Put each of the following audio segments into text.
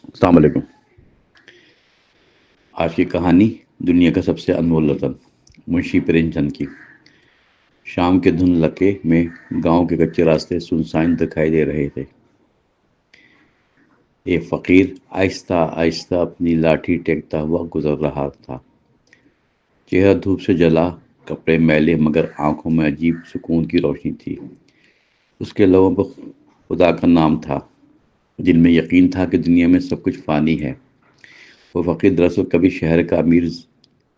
السلام علیکم۔ آج کی کہانی دنیا کا سب سے انمول رتن منشی پریم چند کی۔ شام کے دھند لکے میں گاؤں کے کچے راستے سنسان دکھائی دے رہے تھے۔ ایک فقیر آہستہ آہستہ اپنی لاٹھی ٹیکتا ہوا گزر رہا تھا۔ چہرہ دھوپ سے جلا، کپڑے میلے، مگر آنکھوں میں عجیب سکون کی روشنی تھی۔ اس کے لبوں پر خدا کا نام تھا، دل میں یقین تھا کہ دنیا میں سب کچھ فانی ہے۔ وہ فقیر دراصل کبھی شہر کا امیر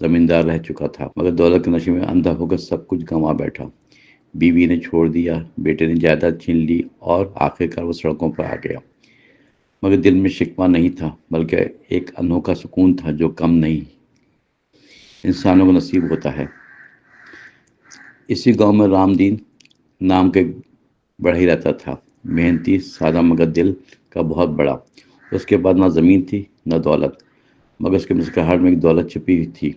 زمیندار رہ چکا تھا، مگر دولت کے نشے میں اندھا ہو کر سب کچھ گنوا بیٹھا۔ بیوی نے چھوڑ دیا، بیٹے نے جائیداد چھین لی اور آخرکار وہ سڑکوں پر آ گیا۔ مگر دل میں شکوہ نہیں تھا، بلکہ ایک انوکھا سکون تھا جو کم نہیں انسانوں کو نصیب ہوتا ہے۔ اسی گاؤں میں رام دین نام کے بڑھئی رہتا تھا، محنتی، سادہ مگر دل کا بہت بڑا۔ اس کے بعد نہ زمین تھی نہ دولت، مگر اس کے مسکراہٹ میں ایک دولت چھپی ہوئی تھی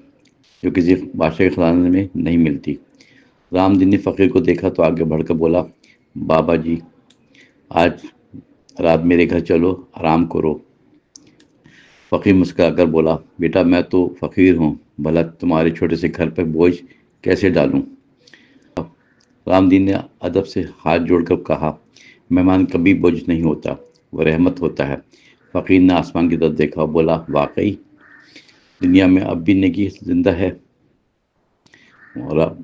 جو کسی بادشاہ کے خزانے میں نہیں ملتی۔ رام دین نے فقیر کو دیکھا تو آگے بڑھ کر بولا، بابا جی، آج رات میرے گھر چلو، آرام کرو۔ فقیر مسکرا کر بولا، بیٹا میں تو فقیر ہوں، بھلا تمہارے چھوٹے سے گھر پر بوجھ کیسے ڈالوں؟ رام دین نے ادب سے ہاتھ جوڑ کر کہا، مہمان کبھی بوجھ نہیں ہوتا، وہ رحمت ہوتا ہے۔ فقیر نے آسمان کی طرف دیکھا اور بولا، واقعی دنیا میں اب بھی نیکی زندہ ہے؟ اور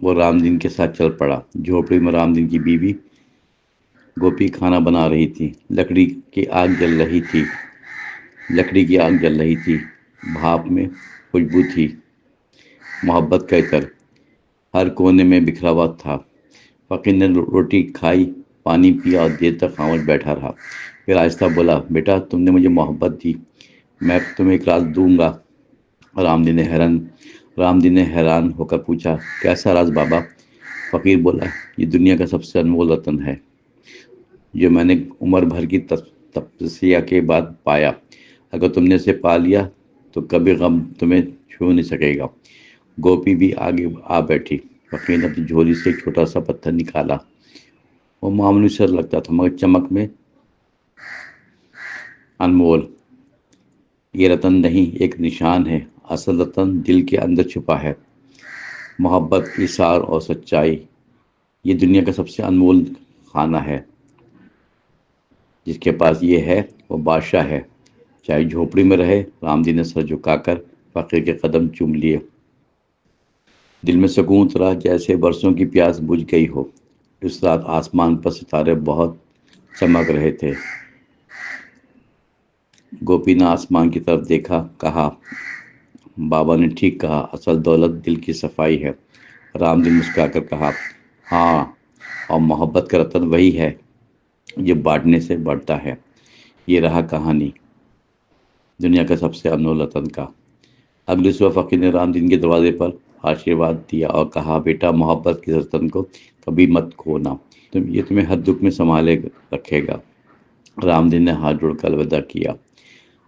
وہ رام دین کے ساتھ چل پڑا۔ جھوپڑی میں رام دین کی بیوی گوپی کھانا بنا رہی تھی۔ لکڑی کی آگ جل رہی تھی، بھاپ میں خوشبو تھی، محبت کا عطر ہر کونے میں بکھرا ہوا تھا۔ فقیر نے روٹی کھائی، پانی پیا اور دیر تک خاموش بیٹھا رہا۔ پھر آہستہ بولا، بیٹا تم نے مجھے محبت دی، میں تمہیں ایک راز دوں گا۔ رام دین نے حیران ہو کر پوچھا، کیسا راز بابا؟ فقیر بولا، یہ دنیا کا سب سے انمول رتن ہے جو میں نے عمر بھر کی تپسیا کے بعد پایا۔ اگر تم نے اسے پا لیا تو کبھی غم تمہیں چھو نہیں سکے گا۔ گوپی بھی آگے آ بیٹھی۔ فقیر نے اپنی جھولی سے ایک چھوٹا سا پتھر نکالا۔ وہ معمولی سا لگتا تھا مگر چمک میں انمول۔ یہ رتن نہیں، ایک نشان ہے۔ اصل رتن دل کے اندر چھپا ہے، محبت، ایثار اور سچائی۔ یہ دنیا کا سب سے انمول خانہ ہے۔ جس کے پاس یہ ہے وہ بادشاہ ہے، چاہے جھوپڑی میں رہے۔ رام دین نے سر جھکا کر فقیر کے قدم چوم لیے۔ دل میں سکون اترا، جیسے برسوں کی پیاس بجھ گئی ہو۔ اس رات آسمان پر ستارے بہت چمک رہے تھے۔ گوپی نے آسمان کی طرف دیکھا، کہا، بابا نے ٹھیک کہا، اصل دولت دل کی صفائی ہے۔ رام دین مسکرا کر کہا، ہاں، اور محبت کا رتن وہی ہے جو بانٹنے سے بڑھتا ہے۔ یہ رہا کہانی دنیا کا سب سے انمول رتن کا۔ اگلی صبح فقیر نے رام دین کے دروازے پر آشیرواد دیا اور کہا، بیٹا محبت کے رتن کو کبھی مت کھونا، یہ تمہیں ہر دکھ میں سنبھالے رکھے گا۔ رام دین نے ہاتھ جوڑ کر الوداع کیا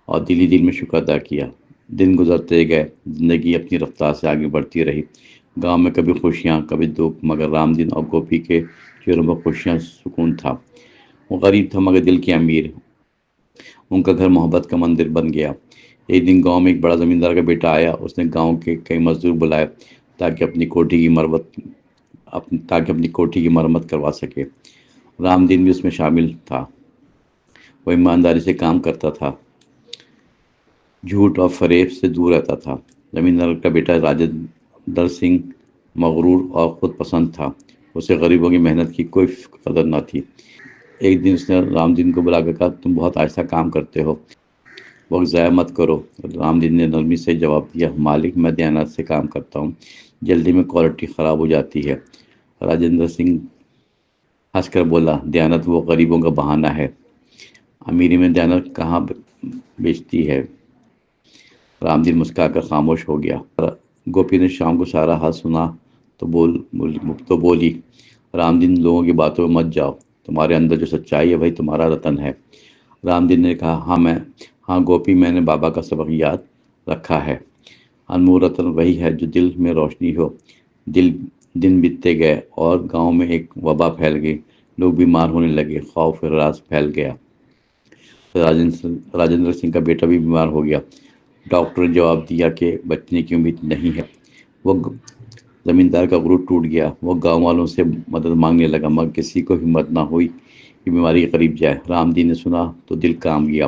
اور دل میں شکر ادا کیا۔ دن گزرتے گئے، زندگی اپنی رفتار سے آگے بڑھتی رہی۔ گاؤں میں کبھی خوشیاں کبھی دکھ، مگر رام دین اور گوپی کے چہروں پر خوشیاں سکون تھا۔ وہ غریب تھا مگر دل کے امیر۔ ان کا گھر محبت کا مندر بن گیا۔ ایک دن گاؤں میں ایک بڑا زمیندار کا بیٹا آیا۔ اس نے گاؤں کے کئی مزدور بلائے تاکہ اپنی کوٹھی کی مرمت کروا سکے۔ رام دین بھی اس میں شامل تھا۔ وہ ایمانداری سے کام کرتا تھا، جھوٹ اور فریب سے دور رہتا تھا۔ زمیندار کا بیٹا راجندر سنگھ مغرور اور خود پسند تھا۔ اسے غریبوں کی محنت کی کوئی قدر نہ تھی۔ ایک دن اس نے رام دین کو بلا کر کہا، تم بہت آہستہ کام کرتے ہو، وقت ضائع مت کرو۔ رام دین نے نرمی سے جواب دیا، مالک میں دیانت سے کام کرتا ہوں، جلدی میں کوالٹی خراب ہو جاتی ہے۔ راجندر سنگھ ہنس کر بولا، دیانت وہ غریبوں کا بہانہ ہے، امیری میں دیانت کہاں بیچتی ہے۔ رام دین مسکرا کر خاموش ہو گیا۔ گوپی نے شام کو سارا حال سنا تو بولی، رام دین، لوگوں کی باتوں میں مت جاؤ، تمہارے اندر جو سچائی ہے وہی تمہارا رتن ہے۔ رام دین نے کہا، ہاں گوپی، میں نے بابا کا سبق یاد رکھا ہے۔ انمول رتن وہی ہے جو دل میں روشنی ہو۔ دن بیتتے گئے اور گاؤں میں ایک وبا پھیل گئی۔ لوگ بیمار ہونے لگے، خوف و ہراس پھیل گیا۔ راجندر سنگھ کا بیٹا بھی بیمار ہو گیا۔ ڈاکٹر نے جواب دیا کہ بچنے کی امید نہیں ہے۔ وہ زمیندار کا غرور ٹوٹ گیا۔ وہ گاؤں والوں سے مدد مانگنے لگا، مگر کسی کو ہمت نہ ہوئی کہ بیماری کے قریب جائے۔ رام دین نے سنا تو دل کام گیا۔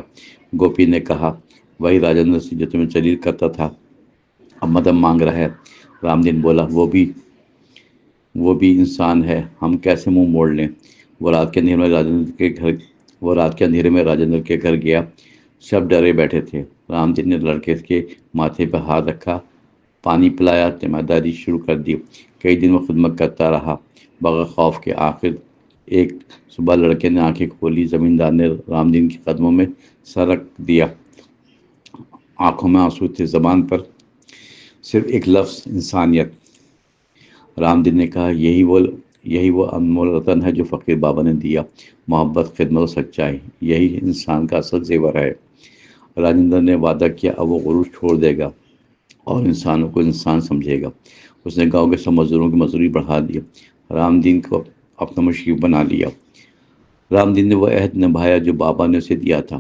گوپی نے کہا، وہی راجندر سنگھ جو تمہیں ذلیل کرتا تھا اب مدد مانگ رہا ہے۔ رام دین بولا، وہ بھی انسان ہے، ہم کیسے منہ موڑ لیں۔ وہ رات کے اندھیرے میں راجندر کے گھر گیا۔ سب ڈرے بیٹھے تھے۔ رام دین نے لڑکے کے ماتھے پر ہاتھ رکھا، پانی پلایا، ذمہ داری شروع کر دی۔ کئی دن وہ خدمت کرتا رہا بغیر خوف کے۔ آخر ایک صبح لڑکے نے آنکھیں کھولی۔ زمیندار نے رام دین کے قدموں میں سر رکھ دیا۔ آنکھوں میں آنسو تھے، زبان پر صرف ایک لفظ، انسانیت۔ رام دین نے کہا، یہی وہ انمول رتن ہے جو فقیر بابا نے دیا، محبت، خدمت اور سچائی، یہی انسان کا اصل زیور ہے۔ راجندر نے وعدہ کیا اب وہ غرور چھوڑ دے گا اور انسانوں کو انسان سمجھے گا۔ اس نے گاؤں کے سب مزدوروں کی مزدوری بڑھا دی، رام دین کو اپنا مشیر بنا لیا۔ رام دین نے وہ عہد نبھایا جو بابا نے اسے دیا تھا۔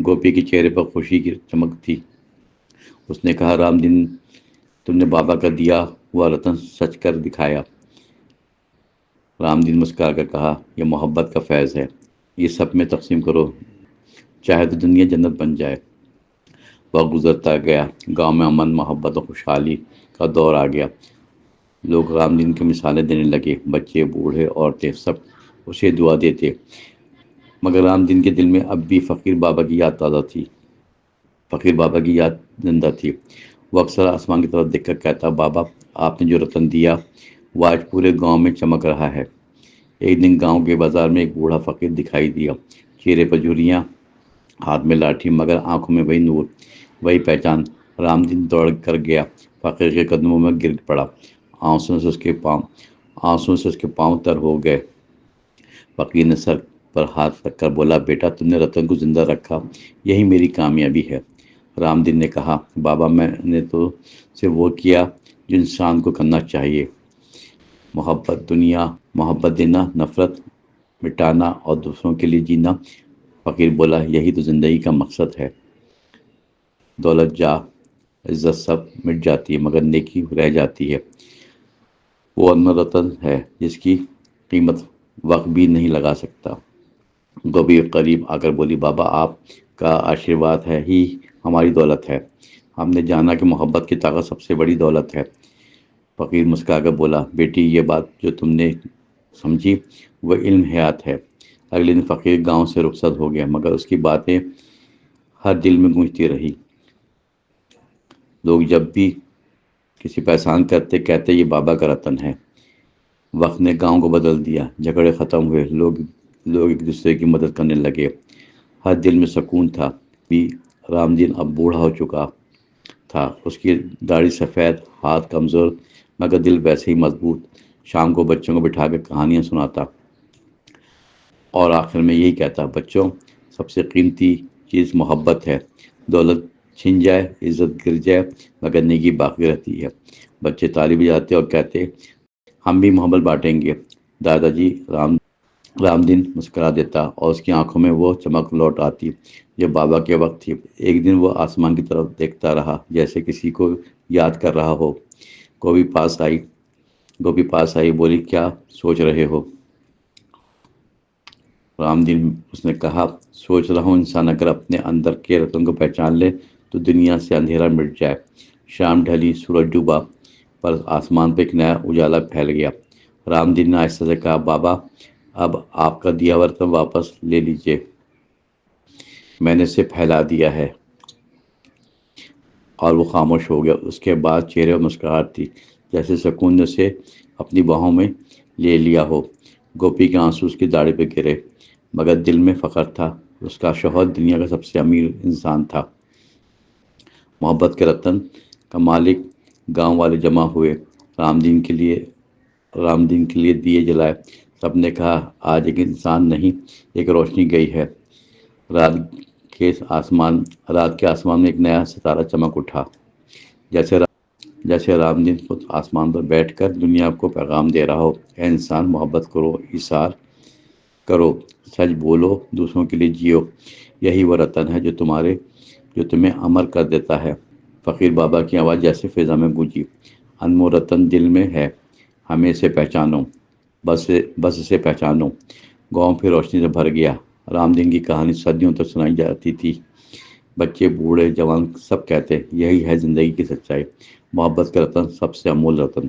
گوپی کے چہرے پر خوشی کی چمک تھی۔ اس نے کہا، رام دین، تم نے بابا کا دیا ہوا رتن سچ کر دکھایا۔ رام دین مسکرا کر کہا، یہ محبت کا فیض ہے، یہ سب میں تقسیم کرو، چاہے تو دنیا جنت بن جائے۔ وقت گزرتا گیا، گاؤں میں امن، محبت اور خوشحالی کا دور آ گیا۔ لوگ رام دین کی مثالیں دینے لگے، بچے، بوڑھے، عورتیں، سب اسے دعا دیتے۔ مگر رام دین کے دل میں اب بھی فقیر بابا کی یاد زندہ تھی۔ وہ اکثر آسمان کی طرف دیکھ کر کہتا، بابا، آپ نے جو رتن دیا وہ آج پورے گاؤں میں چمک رہا ہے۔ ایک دن گاؤں کے بازار میں ایک بوڑھا فقیر دکھائی دیا، چہرے پر جھریاں، ہاتھ میں لاٹھی، مگر آنکھوں میں وہی نور، وہی پہچان۔ رام دین دوڑ کر گیا، فقیر کے قدموں میں گر پڑا، آنسوں سے اس کے پاؤں تر ہو گئے۔ فقیر نے سر پر ہاتھ رکھ کر بولا، بیٹا، تم نے رتن کو زندہ رکھا، یہی میری کامیابی ہے۔ رام دین نے کہا، بابا، میں نے تو صرف وہ کیا جو انسان کو کرنا چاہیے، محبت دینا، نفرت مٹانا اور دوسروں کے لیے جینا۔ فقیر بولا، یہی تو زندگی کا مقصد ہے۔ دولت، جاہ، عزت سب مٹ جاتی ہے، مگر نیکی رہ جاتی ہے۔ وہ انمول رتن ہے جس کی قیمت وقت بھی نہیں لگا سکتا۔ گوپی قریب آ کر بولی، بابا، آپ کا آشیرواد ہے ہی ہماری دولت ہے۔ ہم نے جانا کہ محبت کی طاقت سب سے بڑی دولت ہے۔ فقیر مسکرا کر بولا، بیٹی، یہ بات جو تم نے سمجھی وہ علم حیات ہے۔ اگلے دن فقیر گاؤں سے رخصت ہو گیا، مگر اس کی باتیں ہر دل میں گونجتی رہی۔ لوگ جب بھی کسی پر احسان کرتے، کہتے یہ بابا کا رتن ہے۔ وقت نے گاؤں کو بدل دیا، جھگڑے ختم ہوئے، لوگ ایک دوسرے کی مدد کرنے لگے، ہر دل میں سکون تھا۔ بھی رام دین اب بوڑھا ہو چکا تھا، اس کی داڑھی سفید، ہاتھ کمزور، مگر دل ویسے ہی مضبوط۔ شام کو بچوں کو بٹھا کر کہانیاں سناتا اور آخر میں یہی کہتا، بچوں، سب سے قیمتی چیز محبت ہے۔ دولت چھن جائے، عزت گر جائے، مگر نیکی باقی رہتی ہے۔ بچے تالی بجاتے اور کہتے، ہم بھی محبت بانٹیں گے۔ دادا جی، رام دین مسکرا دیتا اور اس کی آنکھوں میں وہ چمک لوٹ آتی جو بابا کے وقت تھی۔ ایک دن وہ آسمان کی طرف دیکھتا رہا، جیسے کسی کو یاد کر رہا ہو۔ گوپی پاس آئی، بولی، کیا سوچ رہے ہو؟ رام دین، اس نے کہا، سوچ رہا ہوں انسان اگر اپنے اندر کے رتن کو پہچان لے تو دنیا سے اندھیرا مٹ جائے۔ شام ڈھلی، سورج ڈوبا، پر آسمان پہ ایک نیا اجالا پھیل گیا۔ رام دین نے آہستہ سے کہا، بابا، اب آپ کا دیا ہوا رتن واپس لے لیجئے، میں نے اسے پھیلا دیا ہے۔ اور وہ خاموش ہو گیا۔ اس کے بعد چہرے پر مسکراہٹ تھی، جیسے سکون نے اسے اپنی باہوں میں لے لیا ہو۔ گوپی کے آنسو اس کی داڑھی پہ گرے، مگر دل میں فخر تھا، اس کا شوہر دنیا کا سب سے امیر انسان تھا۔ محبت کے رتن کا مالک۔ گاؤں والے جمع ہوئے، رام دین کے لیے دیے جلائے۔ سب نے کہا، آج ایک انسان نہیں، ایک روشنی گئی ہے۔ رات کے آسمان میں ایک نیا ستارہ چمک اٹھا، جیسے رام دین خود آسمان پر بیٹھ کر دنیا کو پیغام دے رہا ہو، اے انسان، محبت کرو، ایثار کرو، سچ بولو، دوسروں کے لیے جیو، یہی وہ رتن ہے جو تمہیں امر کر دیتا ہے۔ فقیر بابا کی آواز جیسے فضا میں گونجی، انمول رتن دل میں ہے، ہمیں اسے پہچانو، بس اسے پہچانو۔ گاؤں پھر روشنی سے بھر گیا۔ رام دین کی کہانی صدیوں تک سنائی جاتی تھی، بچے بوڑھے جوان سب کہتے یہی ہے زندگی کی سچائی، محبت کا رتن، سب سے انمول رتن۔